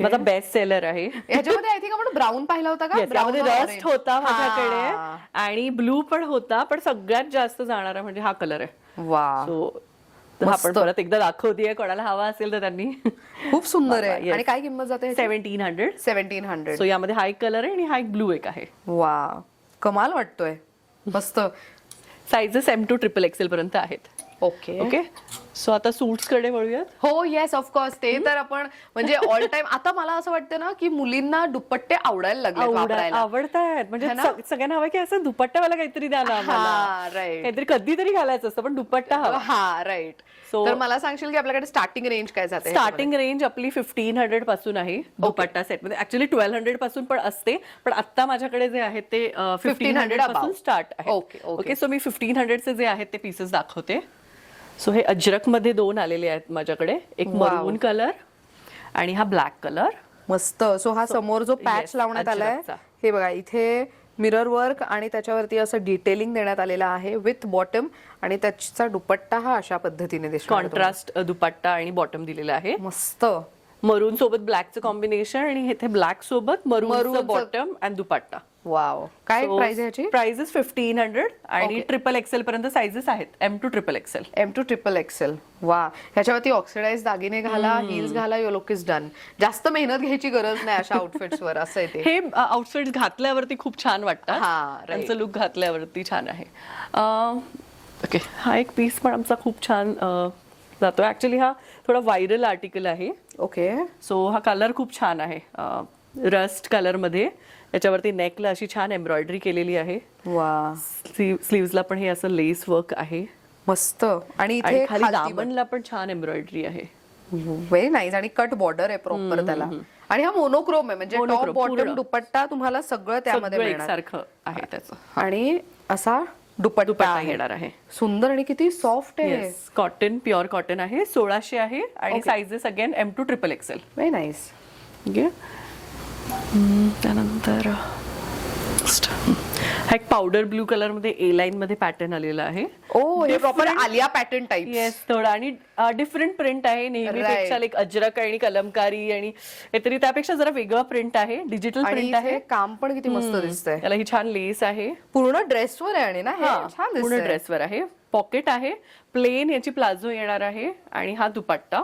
Speaker 2: माझा बेस्ट सेलर आहे.
Speaker 1: याच्यामध्ये आय थिंक आपण ब्राऊन पाहिला होता का?
Speaker 2: याच्यामध्ये रस्ट होता माझ्याकडे आणि ब्लू पण होता, पण सगळ्यात जास्त जाणारा म्हणजे हा कलर आहे.
Speaker 1: वा,
Speaker 2: सो आपण परत एकदा दाखवतीये, कोणाला हवा असेल तर त्यांनी.
Speaker 1: खूप सुंदर आहे. आणि काय किंमत जाते?
Speaker 2: 1700.
Speaker 1: 1700.
Speaker 2: सो यामध्ये हा एक कलर आहे आणि हा एक ब्लू एक आहे.
Speaker 1: वा, कमाल वाटतोय, मस्त.
Speaker 2: साइजेस M to XXL पर्यंत आहेत. ओके. सो आता सूट्स कडे वळूयात.
Speaker 1: हो, येस, ऑफकोर्स. ते तर आपण म्हणजे ऑल टाइम. आता मला असं वाटतं ना की मुलींना दुपट्टे आवडायला लागले,
Speaker 2: आवडतायत. म्हणजे सगळ्यांना हवं की असं दुपट्ट्यावाला काहीतरी द्या ना आम्हाला, काहीतरी कधीतरी घालायचं असतं, पण दुपट्टा हवा.
Speaker 1: हा, राईट. तर मला सांगशील की आपल्याकडे स्टार्टिंग रेंज काय जाते?
Speaker 2: स्टार्टिंग रेंज आपली 1500 पासून आहे दुपट्टा सेट मध्ये. ऍक्च्युली 1200 पासून पण असते, पण आता माझ्याकडे जे आहेत ते 1500 पासून स्टार्ट आहे. ओके. सो मी 1500 चे जे आहेत ते पीसेस दाखवते. सो हे अजरक मध्ये 2 आलेले आहेत माझ्याकडे, एक मरून कलर आणि हा ब्लॅक कलर.
Speaker 1: मस्त. सो हा समोर जो पॅच लावण्यात आलाय, हे बघा, इथे मिरर वर्क आणि त्याच्यावरती असं डिटेलिंग देण्यात आलेलं आहे विथ बॉटम, आणि त्याचा दुपट्टा हा अशा पद्धतीने दिसतो.
Speaker 2: कॉन्ट्रास्ट दुपट्टा आणि बॉटम दिलेला आहे.
Speaker 1: मस्त.
Speaker 2: मरून सोबत ब्लॅकचं कॉम्बिनेशन आणि इथे ब्लॅक सोबत मरून बॉटम आणि दुपट्टा.
Speaker 1: वाव. काय प्राइस आहे याची?
Speaker 2: प्राइस इज 1500 आणि XXL पर्यंत साइजेस आहेत. M to XXL.
Speaker 1: M to XXL. वा, ह्याच्यावरती ऑक्सिडाइज दागिने घाला, हिल्स घाला, युअर लुक इज डन. जास्त मेहनत घ्यायची गरज नाही अशा आउटफिट्स वर. असं आहे ते.
Speaker 2: हे आउटफिट्स घातल्यावरती खूप छान वाटतात. त्यांचं लुक घातल्यावरती छान आहे. ओके, हा एक पीस पण आमचा खूप छान जातो. ऍक्च्युली हा थोडा व्हायरल आर्टिकल आहे.
Speaker 1: ओके.
Speaker 2: सो हा कलर खूप छान आहे, रस्ट कलर मध्ये. याच्यावरती नेकला अशी छान एम्ब्रॉयडरी केलेली आहे.
Speaker 1: वा.
Speaker 2: स्लीव्हजला पण हे असं लेस वर्क आहे.
Speaker 1: मस्त. आणि इथे
Speaker 2: खाली दामनला पण छान एम्ब्रॉयडरी आहे.
Speaker 1: Very nice. आणि कट बॉर्डर आहे प्रॉपर त्याला. आणि हा मोनोक्रोम आहे, म्हणजे टॉप बॉटम दुपट्टा तुम्हाला सगळं त्यामध्ये
Speaker 2: एकसारखं आहे त्याचं.
Speaker 1: आणि असा दुपट्टा
Speaker 2: येणार आहे.
Speaker 1: सुंदर आणि किती सॉफ्ट आहे.
Speaker 2: कॉटन, प्युअर कॉटन आहे. 1600 आहे आणि sizes again M to XXL.
Speaker 1: Very nice.
Speaker 2: त्यानंतर हा एक पावडर ब्लू कलर मध्ये ए लाईन मध्ये पॅटर्न आलेला आहे.
Speaker 1: ओ हे proper Alia pattern type.
Speaker 2: Yes, थोडं आणि डिफरंट प्रिंट आहे नेहमीपेक्षा. लाईक अजरक आणि कलमकारी आणि काहीतरी त्यापेक्षा जरा वेगळं प्रिंट आहे. डिजिटल प्रिंट आहे.
Speaker 1: काम पण किती मस्त दिसतंय.
Speaker 2: त्याला ही छान लेस आहे.
Speaker 1: पूर्ण ड्रेसवर आहे आणि ना हे छान दिसतंय.
Speaker 2: पूर्ण ड्रेसवर आहे. पॉकेट आहे. प्लेन याची प्लाझो येणार आहे आणि हा दुपट्टा.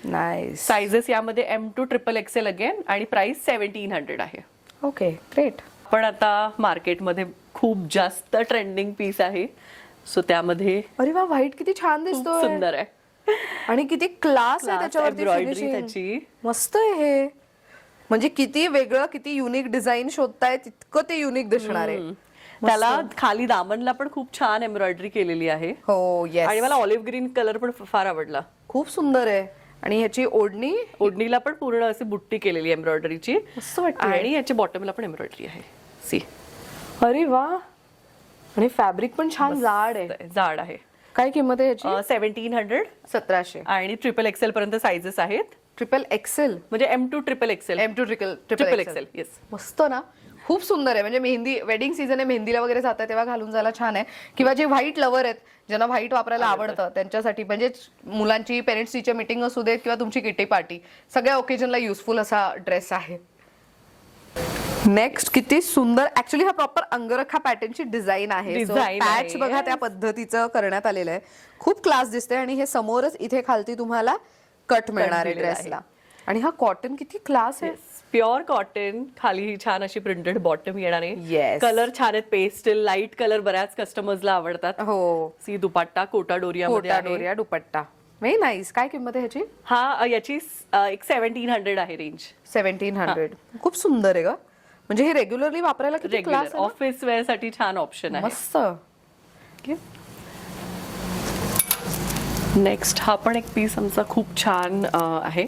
Speaker 1: नाईस.
Speaker 2: साइजेस यामध्ये M2 XXL अगेन आणि प्राइस 1700 आहे.
Speaker 1: Okay great.
Speaker 2: पण आता मार्केटमध्ये खूप जास्त ट्रेंडिंग पीस आहे. सो त्यामध्ये
Speaker 1: अरे वा, व्हाईट किती छान दिसतोय.
Speaker 2: सुंदर आहे
Speaker 1: आणि किती क्लास आहे त्याच्यावरती.
Speaker 2: एम्ब्रॉयडरी त्याची.
Speaker 1: मस्त आहे हे. म्हणजे किती वेगळं, किती युनिक डिझाईन शोधताय तितकं ते युनिक दिसणार आहे.
Speaker 2: त्याला खाली दामनला पण खूप छान एम्ब्रॉयडरी केलेली आहे.
Speaker 1: हो येस.
Speaker 2: आणि मला ऑलिव्ह ग्रीन कलर पण फार आवडला.
Speaker 1: खूप सुंदर आहे. आणि ह्याची
Speaker 2: ओढणीला पण पूर्ण अशी बुट्टी केलेली एम्ब्रॉयडरीची.
Speaker 1: मस्त वाटते.
Speaker 2: आणि याच्या बॉटमला पण एम्ब्रॉयडरी आहे. सी.
Speaker 1: अरे वा. आणि फॅब्रिक पण छान जाड आहे.
Speaker 2: जाड आहे.
Speaker 1: काय किंमत आहे याची?
Speaker 2: 1700.
Speaker 1: 1700.
Speaker 2: आणि XXL पर्यंत साइजेस आहेत.
Speaker 1: XXL
Speaker 2: म्हणजे M2 XXL.
Speaker 1: M2 XXL.
Speaker 2: Yes.
Speaker 1: मस्त ना. खूप सुंदर आहे. म्हणजे मेहंदी वेडिंग सीझन आहे, मेहंदीला वगैरे जातात तेव्हा घालून जायला छान आहे. किंवा जे व्हाईट लवर आहेत, ज्यांना व्हाईट वापरायला आवडतं त्यांच्यासाठी, म्हणजे मुलांची पेरेंट्स टीचर मीटिंग असू देत किंवा तुमची किटी पार्टी, सगळ्या ओकेजनला युजफुल असा ड्रेस आहे. नेक्स्ट किती सुंदर. ऍक्च्युली हा प्रॉपर अंगरखा पॅटर्नची डिझाईन आहे. पॅच बघा त्या पद्धतीचं करण्यात आलेलं आहे. खूप क्लास दिसते. आणि हे समोरच इथे खालती तुम्हाला कट मिळणार आहे ड्रेसला. आणि हा कॉटन किती क्लास आहे.
Speaker 2: Pure cotton. खाली ही छान अशी प्रिंटेड बॉटम येणार आहे.
Speaker 1: Yes.
Speaker 2: कलर छान आहेत. पेस्टल लाईट कलर बऱ्याच कस्टमर्सला आवडतात.
Speaker 1: हो.
Speaker 2: सी दुपट्टा कोटा डोरिया
Speaker 1: दुपट्टा. Very nice. काय किंमत आहे ह्याची?
Speaker 2: हा याची एक 1700 आहे रेंज.
Speaker 1: 1700. खूप सुंदर आहे ग. म्हणजे हे रेग्युलरली वापरायला किती क्लास आहे.
Speaker 2: ऑफिस वेअर साठी छान ऑप्शन आहे.
Speaker 1: मस्त.
Speaker 2: नेक्स्ट हा पण एक पीस आमचा खूप छान आहे.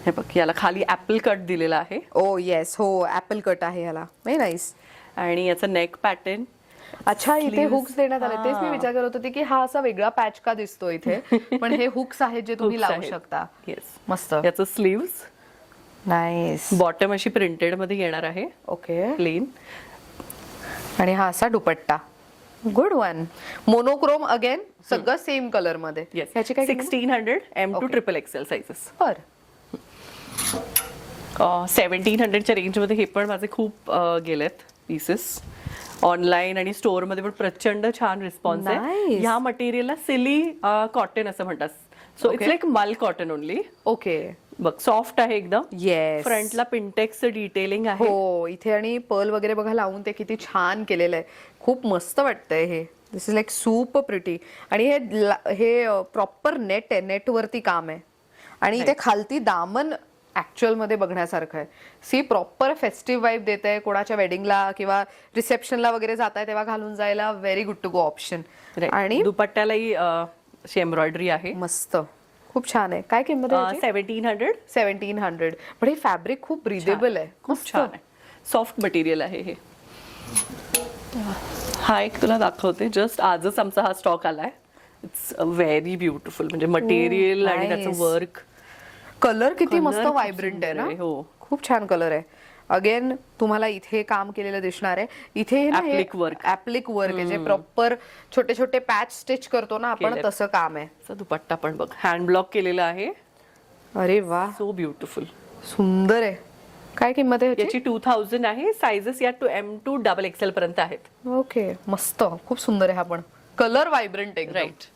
Speaker 2: हे बघ, याला खाली ऍपल कट दिलेला आहे.
Speaker 1: ओ येस. हो, ऍपल कट आहे याला. Very nice.
Speaker 2: आणि याचा नेक पॅटर्न.
Speaker 1: अच्छा, इथे हुक्स देण्यात आले. तेच मी विचार करत होते की हा असा वेगळा पॅच का दिसतो इथे. पण हे हुक्स आहेत जे तुम्ही लावू शकता.
Speaker 2: येस.
Speaker 1: मस्त.
Speaker 2: याचं स्लीव्स.
Speaker 1: नाईस.
Speaker 2: बॉटम अशी प्रिंटेड मध्ये येणार आहे.
Speaker 1: ओके.
Speaker 2: प्लेन.
Speaker 1: आणि हा असा dupatta. Good one. Monochrome again. सगळं सेम कलर मध्ये.
Speaker 2: याची काय 1600 M2 XXL साइजेस.
Speaker 1: पर
Speaker 2: 1700च्या रेंज मध्ये हे पण माझे खूप गेलेत पीसेस. ऑनलाईन आणि स्टोअर मध्ये पण प्रचंड छान रिस्पॉन्स आहे. ह्या मटेरियलला सिली कॉटन असं म्हणतात. सो इट्स लाईक मल कॉटन ओनली.
Speaker 1: ओके.
Speaker 2: बघ, सॉफ्ट आहे एकदम.
Speaker 1: येस.
Speaker 2: फ्रंटला पिंटेक्स डिटेलिंग आहे.
Speaker 1: हो, इथे आणि पर्ल वगैरे बघा लावून ते किती छान केलेलं आहे. खूप मस्त वाटतंय हे. दिस इज लाईक सुपर प्रिटी. आणि हे प्रॉपर नेट आहे. नेटवरती काम आहे. आणि इथे खालती दामन ऍक्च्युअल मध्ये बघण्यासारखं आहे. सी प्रॉपर फेस्टिव्ह वाईब देत आहे. कोणाच्या वेडिंगला किंवा रिसेप्शनला वगैरे जात आहे तेव्हा घालून जायला very good to go option.
Speaker 2: आणि दुपट्ट्यालाही अशी एम्ब्रॉयडरी आहे.
Speaker 1: मस्त. खूप छान आहे. काय किंमत आहे? 1700. पण हे फॅब्रिक खूप ब्रिदेबल आहे.
Speaker 2: खूप छान आहे. सॉफ्ट मटेरियल आहे हे. हा एक तुला दाखवते. जस्ट आजच आमचा हा स्टॉक आलाय. It's very beautiful. म्हणजे मटेरियल आणि त्याचं वर्क.
Speaker 1: कलर किती मस्त व्हायब्रंट आहे ना.
Speaker 2: हो,
Speaker 1: खूप छान कलर आहे. अगेन तुम्हाला इथे काम केलेलं दिसणार आहे. इथे ऍप्लिक वर्क आहे जे प्रॉपर छोटे छोटे पॅच स्टिच करतो ना आपण, तसं काम आहे.
Speaker 2: दुपट्टा पण बघ, हँड ब्लॉक केलेला आहे.
Speaker 1: अरे वा,
Speaker 2: सो ब्युटिफुल.
Speaker 1: सुंदर आहे. काय किंमत आहे
Speaker 2: याची? 2000 आहे. साइजेस या M2 XXL पर्यंत आहेत.
Speaker 1: ओके. मस्त. खूप सुंदर आहे हा पण. कलर व्हायब्रंट आहे.
Speaker 2: राईट.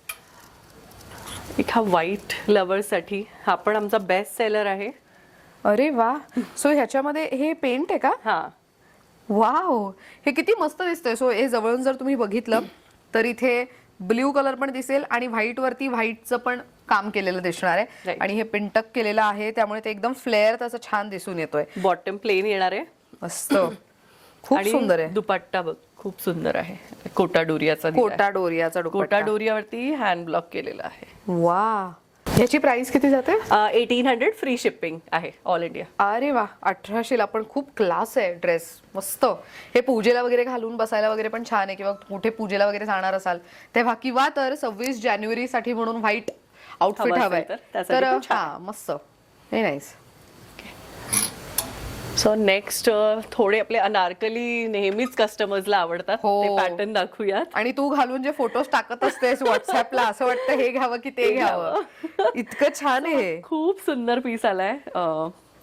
Speaker 2: एक हा व्हाईट लवर साठी हा पण आमचा बेस्ट सेलर आहे.
Speaker 1: अरे वा. सो ह्याच्यामध्ये हे पेंट आहे का?
Speaker 2: हा.
Speaker 1: वाव, हे किती मस्त दिसतंय. सो हे जवळून जर तुम्ही बघितलं तर इथे ब्ल्यू कलर पण दिसेल आणि व्हाईट वरती व्हाईटचं पण काम केलेलं दिसणार आहे. आणि हे पिंटक केलेलं आहे त्यामुळे ते एकदम फ्लेअर त्याचं छान दिसून येतोय.
Speaker 2: बॉटम प्लेन येणार आहे.
Speaker 1: मस्त. खूप सुंदर आहे.
Speaker 2: दुपट्टा बघ, खूप सुंदर आहे. कोटा डोरियाचा
Speaker 1: कोटा
Speaker 2: डोरियावरती हँड ब्लॉक केलेला आहे.
Speaker 1: वा. याची प्राइस किती जाते?
Speaker 2: 1800. फ्री शिपिंग आहे ऑल इंडिया.
Speaker 1: अरे वा. 1800 ला पण खूप क्लास आहे ड्रेस. मस्त. हे पूजेला वगैरे घालून बसायला वगैरे पण छान आहे. किंवा कुठे पूजेला वगैरे जाणार असाल तेव्हा, किंवा तर 26 जानेवारी साठी म्हणून व्हाईट आउटफिट हवंय तर हा मस्त. Very nice.
Speaker 2: सो नेक्स्ट थोडे आपले अनारकली नेहमीच कस्टमर्सला आवडतात,
Speaker 1: हो.
Speaker 2: ते पॅटर्न दाखवूयात.
Speaker 1: आणि तू घालून जे फोटोज टाकत असतेस व्हॉट्सअपला, असं वाटतं हे घ्यावं की ते घ्यावं. इतकं छान आहे हे.
Speaker 2: खूप सुंदर पीस आलाय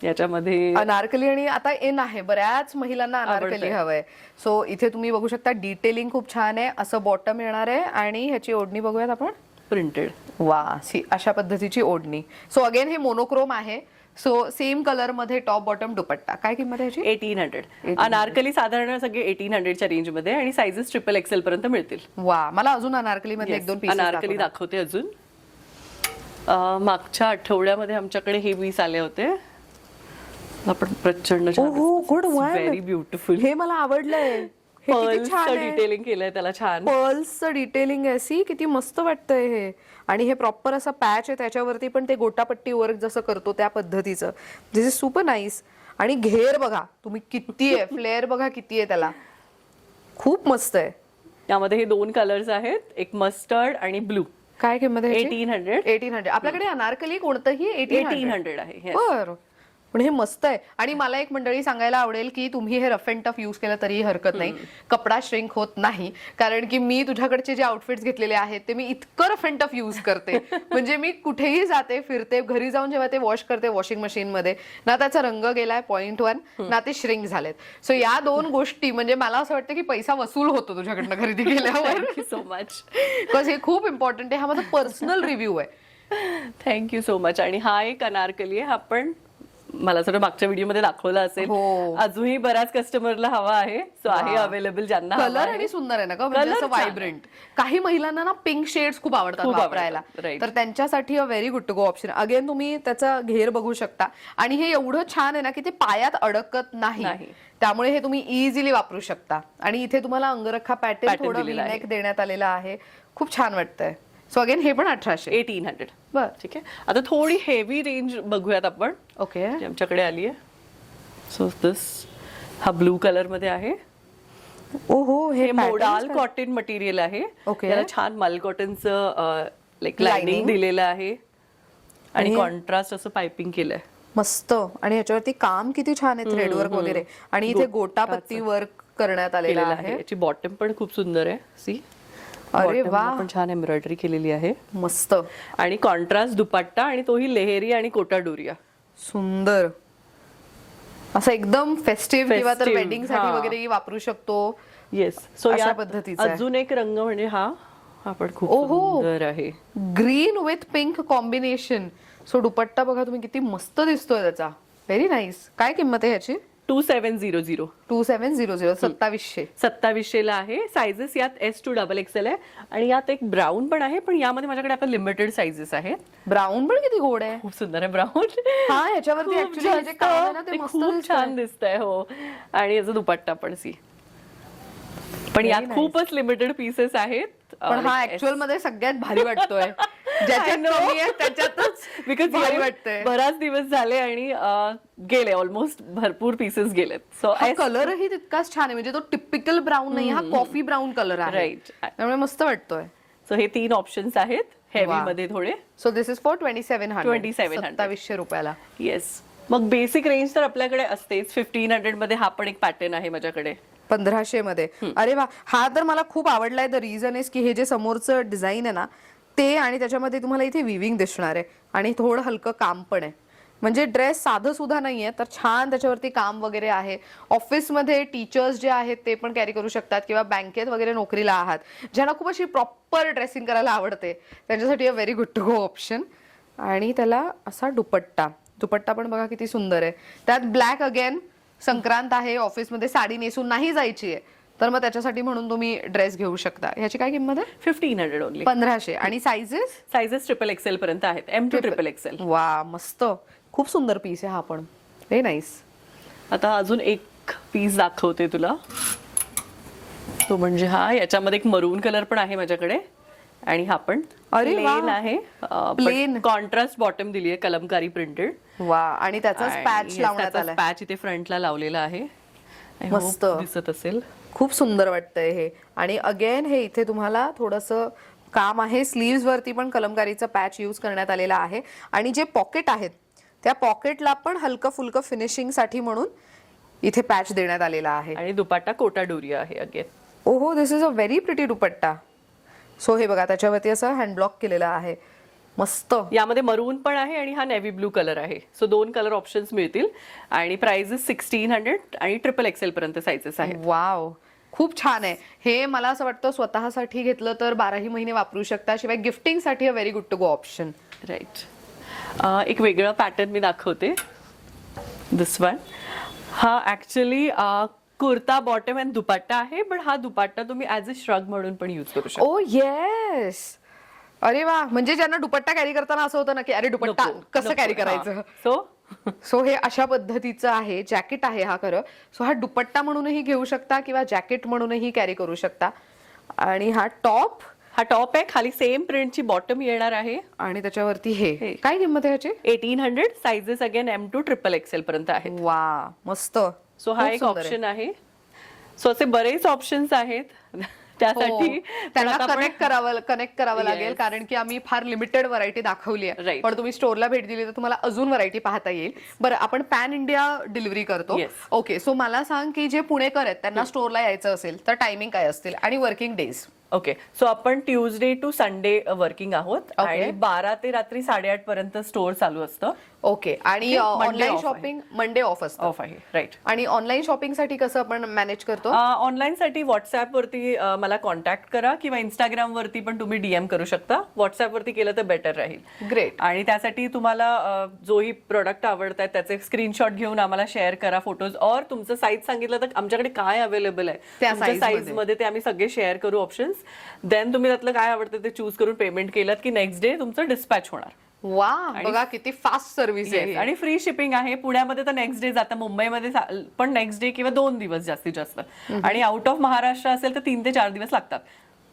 Speaker 2: याच्यामध्ये.
Speaker 1: अनारकली आणि आता इन आहे, बऱ्याच महिलांना अनारकली हवंय. सो इथे तुम्ही बघू शकता डिटेलिंग खूप छान आहे. असं बॉटम येणार आहे आणि ह्याची ओढणी बघूयात आपण.
Speaker 2: प्रिंटेड.
Speaker 1: वा, अशा पद्धतीची ओढणी. सो अगेन हे मोनोक्रोम आहे. सो सेम कलर मध्ये टॉप बॉटम दुपट्टा. काय किंमत आहे ह्याची?
Speaker 2: 1800. अनारकली साधारण सगळे 1800च्या रेंज मध्ये आणि साइजेस XXL पर्यंत मिळतील.
Speaker 1: वा, मला अजून अनारकली मध्ये एक दोन पीस
Speaker 2: अनारकली दाखवते अजून. मागच्या आठवड्यामध्ये आमच्याकडे हे पीस आले होते. आपण प्रचंड
Speaker 1: गुड
Speaker 2: व्हेरी ब्युटिफुल.
Speaker 1: हे मला आवडलंय.
Speaker 2: डिटेलिंग केलंय त्याला छान.
Speaker 1: पर्ल्सचं डिटेलिंग आहे. सी किती मस्त वाटतंय हे. आणि हे प्रॉपर असा पॅच आहे, त्याच्यावरती पण ते गोटापट्टी वर्क जसं करतो त्या पद्धतीचं. दिस इज सुपर नाईस. आणि घेर बघा तुम्ही किती आहे, फ्लेअर बघा किती आहे त्याला. खूप मस्त आहे.
Speaker 2: त्यामध्ये हे 2 कलर्स आहेत, एक मस्टर्ड आणि ब्लू.
Speaker 1: काय किंमत आहे?
Speaker 2: 1800.
Speaker 1: आपल्याकडे अनारकली कोणतंही
Speaker 2: 1800 आहे. Yes.
Speaker 1: बरं, पण हे मस्त आहे. आणि मला एक मंडळी सांगायला आवडेल की तुम्ही हे रफ अँड टफ यूज केलं तरीही हरकत नाही, कपडा श्रिंक होत नाही. कारण की मी तुझ्याकडचे जे आउटफिट्स घेतलेले आहेत ते मी इतकं रफ अँड टफ यूज करते, म्हणजे मी कुठेही जाते फिरते, घरी जाऊन जेव्हा ते वॉश करते वॉशिंग मशीन मध्ये, ना त्याचा रंग गेलाय 0.1 ना ते श्रिंक झालेत. सो या 2 गोष्टी म्हणजे मला असं वाटतं की पैसा वसूल होतो तुझ्याकडनं खरेदी केल्यावर.
Speaker 2: Thank you so much.
Speaker 1: बिकॉज हे खूप इम्पॉर्टंट आहे. हा माझा पर्सनल रिव्ह्यू आहे.
Speaker 2: Thank you so much. आणि हा एक अनारकली आहे. हा पण मला असं मागच्या व्हिडिओ मध्ये दाखवलं असेल. अजूनही बऱ्याच कस्टमरला हवा आहे. सो आहे अवेलेबल ज्यांना.
Speaker 1: कलर आणि सुंदर आहे ना का, म्हणजे असं व्हायब्रंट. काही महिलांना ना पिंक शेड्स खूप आवडतात वापरायला, तर त्यांच्यासाठी a very good to go option. Again तुम्ही त्याचा घेर बघू शकता. आणि हे एवढं छान आहे ना की ते पायात अडकत नाही, त्यामुळे हे तुम्ही इझिली वापरू शकता. आणि इथे तुम्हाला अंगरखा पॅटर्न थोडं वी-नेक देण्यात आलेला आहे. खूप छान वाटतंय. सो अगेन हे पण
Speaker 2: 1800.
Speaker 1: बर,
Speaker 2: ठीक आहे. आता थोडी हेवी रेंज बघूयात आपण.
Speaker 1: ओके,
Speaker 2: आमच्याकडे आली आहे. सो दिस हा ब्लू कलर मध्ये आहे.
Speaker 1: ओहो, हे
Speaker 2: मोडाल कॉटन मटेरियल आहे. त्याला छान मल कॉटनचं लाईक लाइनिंग दिलेलं आहे आणि कॉन्ट्रास्ट असं पाइपिंग केलंय
Speaker 1: मस्त. आणि याच्यावरती काम किती छान आहे, थ्रेड वर्क वगैरे. आणि इथे गोटापत्ती वर्क करण्यात आलेला आहे.
Speaker 2: याची बॉटम पण खूप सुंदर आहे. सी,
Speaker 1: अरे वा,
Speaker 2: पण छान एम्ब्रॉयडरी केलेली आहे.
Speaker 1: मस्त.
Speaker 2: आणि कॉन्ट्रास्ट दुपट्टा आणि तोही लेहेरी आणि कोटा डोरिया.
Speaker 1: सुंदर असं एकदम फेस्टिव्ह किंवा तर वेडिंग साठी वगैरे वापरू शकतो.
Speaker 2: येस. सो
Speaker 1: अशा पद्धतीचा
Speaker 2: अजून एक रंग म्हणजे हा पण खूप सुंदर आहे.
Speaker 1: Green with pink combination. So dupatta बघा तुम्ही किती मस्त दिसतोय त्याचा. Very nice. काय किंमत आहे ह्याची?
Speaker 2: 2700.
Speaker 1: 2700
Speaker 2: ला आहे. साइजेस यात S to XXL आहे. आणि यात एक ब्राऊन पण आहे, पण यामध्ये माझ्याकडे आता लिमिटेड साइजेस आहेत.
Speaker 1: ब्राऊन पण किती गोड आहे.
Speaker 2: खूप सुंदर आहे ब्राऊन.
Speaker 1: हा, ह्याच्यावरती ऍक्च्युली जे काम आहे ना ते
Speaker 2: खूप छान दिसतंय. हो, आणि याचा दुपट्टा पण सी. पण यात खूपच लिमिटेड पीसेस आहेत.
Speaker 1: पण हा ऍक्च्युअल मध्ये सगळ्यात भारी वाटतोय. ज्याच्यात कमी आहे त्याच्यातच
Speaker 2: बिकॉज
Speaker 1: भारी वाटतंय.
Speaker 2: बराच दिवस झाले आणि गेले, ऑलमोस्ट भरपूर पीसेस गेलेत. सो
Speaker 1: कलरही तितकाच छान आहे, म्हणजे तो टिपिकल ब्राऊन नाही, हा कॉफी ब्राऊन कलर आहे.
Speaker 2: राईट.
Speaker 1: त्यामुळे मस्त वाटतोय.
Speaker 2: सो हे 3 ऑप्शन्स आहेत हेवी मध्ये थोडे.
Speaker 1: So this is for 2700.
Speaker 2: 2700
Speaker 1: रुपयाला.
Speaker 2: येस. मग बेसिक रेंज तर आपल्याकडे असतेच. 1500 मध्ये हा पण एक पॅटर्न आहे माझ्याकडे.
Speaker 1: 1500 मध्ये. अरे वा, हा तर मला खूप आवडलाय. द रिझन इज की हे जे समोरचं डिझाईन आहे ना ते, आणि त्याच्यामध्ये तुम्हाला इथे विविंग दिसणार आहे आणि थोडं हलकं काम पण आहे. म्हणजे ड्रेस साधं सुद्धा नाहीये, तर छान त्याच्यावरती काम वगैरे आहे. ऑफिसमध्ये टीचर्स जे आहेत ते पण कॅरी करू शकतात, किंवा बँकेत वगैरे नोकरीला आहात ज्यांना खूप अशी प्रॉपर ड्रेसिंग करायला आवडते त्यांच्यासाठी a very good to go option. आणि त्याला असा दुपट्टा पण बघा किती सुंदर आहे. त्यात ब्लॅक. अगेन संक्रांत आहे, ऑफिसमध्ये साडी नेसून नाही जायची आहे, तर मग त्याच्यासाठी म्हणून तुम्ही ड्रेस घेऊ शकता. ह्याची काय किंमत आहे?
Speaker 2: 1500 ओनली.
Speaker 1: 1500. आणि साइजेस
Speaker 2: XXL पर्यंत आहेत. M to XXL.
Speaker 1: वा, मस्त. खूप सुंदर पीस आहे हा पण. Very nice. आता
Speaker 2: अजून एक पीस दाखवते तुला. तो म्हणजे हा, याच्यामध्ये एक मरून कलर पण आहे माझ्याकडे. आणि हा पण प्लेन आहे. प्लेन कॉन्ट्रास्ट बॉटम दिली आहे, कलमकारी प्रिंटेड.
Speaker 1: वा, आणि त्याचाच पॅच लावण्यात आलाय.
Speaker 2: पॅच इथे फ्रंटला लावलेला आहे.
Speaker 1: मस्त
Speaker 2: दिसत असेल.
Speaker 1: खूप सुंदर वाटतंय हे. आणि अगेन हे इथे तुम्हाला थोडंसं काम आहे. स्लीव्स वरती पण कलमकारीचा पॅच यूज करण्यात आलेला आहे. आणि जे पॉकेट आहेत त्या पॉकेटला पण हलकं फुलकं फिनिशिंग साठी म्हणून इथे पॅच देण्यात आलेला आहे.
Speaker 2: आणि दुपट्टा कोटा डोरिया आहे again.
Speaker 1: Oho, this is a very pretty dupatta. So हे बघा, त्याच्यावरती असं हँड ब्लॉक केलेलं आहे, मस्त.
Speaker 2: यामध्ये मरून पण आहे आणि हा नेव्ही ब्लू कलर आहे. सो 2 कलर ऑप्शन्स मिळतील आणि प्राइस इज 1600 आणि XXL पर्यंत साइजेस आहेत.
Speaker 1: वाव, खूप छान आहे हे. मला असं वाटतं स्वतःसाठी घेतलं तर 12ही महिने वापरू शकता. शिवाय गिफ्टिंगसाठी a very good to go option.
Speaker 2: Right. एक वेगळं पॅटर्न मी दाखवते. This one. हा actually kurta bottom and dupatta आहे, पण हा दुपट्टा तुम्ही ऍज अ श्रग म्हणून पण युज करू शकता.
Speaker 1: ओ येस, अरे वा. म्हणजे ज्यांना दुपट्टा कॅरी करताना असं होतं ना की अरे दुपट्टा कसं कॅरी करायचं. सो हे अशा पद्धतीचं आहे. जॅकेट आहे हा खरं. सो हा दुपट्टा म्हणूनही घेऊ शकता किंवा जॅकेट म्हणूनही कॅरी करू शकता. आणि हा टॉप
Speaker 2: आहे. खाली सेम प्रिंटची बॉटम येणार आहे
Speaker 1: आणि त्याच्यावरती हे काय किंमत आहे ह्याची?
Speaker 2: 1800. Sizes again M to XXL पर्यंत आहेत.
Speaker 1: वा, मस्त.
Speaker 2: सो हा एक ऑप्शन आहे. सो असे बरेच ऑप्शन्स आहेत. त्यासाठी
Speaker 1: त्यांना कनेक्ट करावं लागेल, कारण की आम्ही फार लिमिटेड व्हरायटी दाखवली आहे. पण तुम्ही स्टोअरला भेट दिली तर तुम्हाला अजून व्हरायटी पाहता येईल. बरं, आपण पॅन इंडिया डिलिव्हरी करतो. ओके, सो मला सांग की जे पुणेकर आहेत त्यांना स्टोअरला यायचं असेल तर टायमिंग काय असतील आणि वर्किंग डेज?
Speaker 2: ओके, सो आपण ट्यूजडे टू संडे वर्किंग आहोत आणि 12 ते रात्री 8:30 पर्यंत स्टोअर चालू असतं.
Speaker 1: ओके, आणि ऑनलाईन शॉपिंग मंडे ऑफ असतं.
Speaker 2: ऑफ आहे. राईट.
Speaker 1: आणि ऑनलाईन शॉपिंग साठी कसं आपण मॅनेज करतो?
Speaker 2: ऑनलाईन साठी व्हॉट्सअप वरती मला कॉन्टॅक्ट करा किंवा इंस्टाग्राम वरती पण तुम्ही DM करू शकता. व्हॉट्सअप वरती केलं तर बेटर राहील.
Speaker 1: ग्रेट.
Speaker 2: आणि त्यासाठी तुम्हाला जोही प्रोडक्ट आवडतात त्याचे स्क्रीनशॉट घेऊन आम्हाला शेअर करा फोटोज, और तुमचं साईज सांगितलं तर आमच्याकडे काय अवेलेबल आहे त्या साईज मध्ये ते आम्ही सगळे शेअर करू ऑप्शन्स. देन तुम्ही त्यातलं काय आवडतं ते चूज करून पेमेंट केलं की नेक्स्ट डे तुमचं डिस्पॅच होणार.
Speaker 1: वा, बघा किती फास्ट सर्व्हिस आहे.
Speaker 2: आणि फ्री शिपिंग आहे. पुण्यामध्ये तर नेक्स्ट डे जातं, मुंबईमध्ये पण नेक्स्ट डे किंवा 2 दिवस जास्तीत जास्त. आणि आउट ऑफ महाराष्ट्र असेल तर 3 ते 4 दिवस लागतात.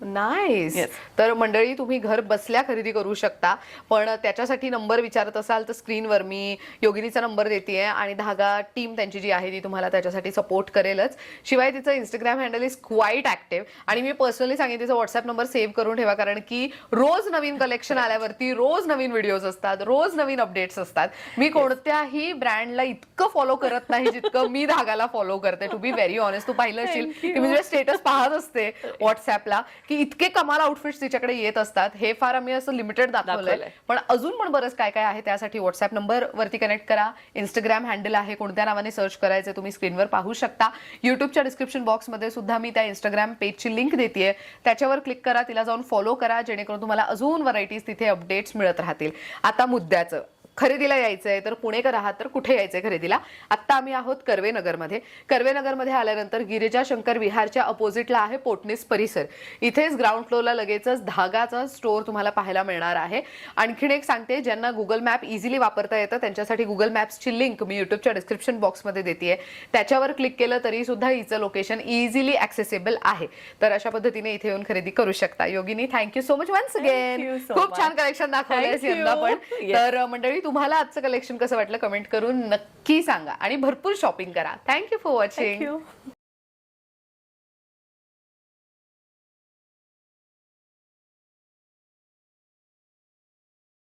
Speaker 1: नाईस. तर मंडळी, तुम्ही घर बसल्या खरेदी करू शकता, पण त्याच्यासाठी नंबर विचारत असाल तर स्क्रीनवर मी योगिनीचा नंबर देतेय आणि धागा टीम त्यांची जी आहे ती तुम्हाला त्याच्यासाठी सपोर्ट करेलच. शिवाय तिचं Instagram handle is quite active आणि मी पर्सनली सांगेन तिचा व्हॉट्सअप नंबर सेव्ह करून ठेवा, कारण की रोज नवीन कलेक्शन आल्यावरती रोज नवीन व्हिडिओज असतात, रोज नवीन अपडेट्स असतात. मी कोणत्याही ब्रँडला इतकं फॉलो करत नाही जितकं मी धागाला फॉलो करते. टू बी व्हेरी ऑनेस्ट, तू पाहिलं असेल की मी तुझे स्टेटस पाहत असते व्हॉट्सअपला की इतके कमाल आउटफिट्स तिच्याकडे येत असतात. हे फार आम्ही असं लिमिटेड दाखवलंय, पण अजून पण बरंच काय काय आहे. त्यासाठी व्हॉट्सअप नंबर वरती कनेक्ट करा. इंस्टाग्राम हँडल आहे, कोणत्या नावाने सर्च करायचं तुम्ही स्क्रीनवर पाहू शकता. युट्यूबच्या डिस्क्रिप्शन बॉक्समध्ये सुद्धा मी त्या इंस्टाग्राम पेजची लिंक देतेय, त्याच्यावर क्लिक करा, तिला जाऊन फॉलो करा, जेणेकरून तुम्हाला अजून व्हरायटीज तिथे अपडेट्स मिळत राहतील. आता मुद्द्याचं, खरेदीला यायचंय तर पुणेकर आहात तर कुठे यायचंय खरेदीला? आता आम्ही आहोत कर्वेनगरमध्ये. कर्वेनगरमध्ये आल्यानंतर गिरिजा शंकर विहारच्या अपोजिटला आहे पोटनीस परिसर. इथेच ग्राउंड फ्लोअरला लगेचच धागाचा स्टोअर तुम्हाला पाहायला मिळणार आहे. आणखीन एक सांगते, ज्यांना गुगल मॅप इझिली वापरता येतं त्यांच्यासाठी गुगल मॅप्सची लिंक मी युट्यूबच्या डिस्क्रिप्शन बॉक्समध्ये देतेय. त्याच्यावर क्लिक केलं तरी सुद्धा हिचं लोकेशन इझिली ऍक्सेसिबल आहे. तर अशा पद्धतीने इथे येऊन खरेदी करू शकता. Yogini, thank you so much once again. खूप छान कलेक्शन दाखवलंयस यंदा पण. तर मंडळी, तुम्हाला आजचं कलेक्शन कसं वाटलं कमेंट करून नक्की सांगा आणि भरपूर शॉपिंग करा. Thank you for watching.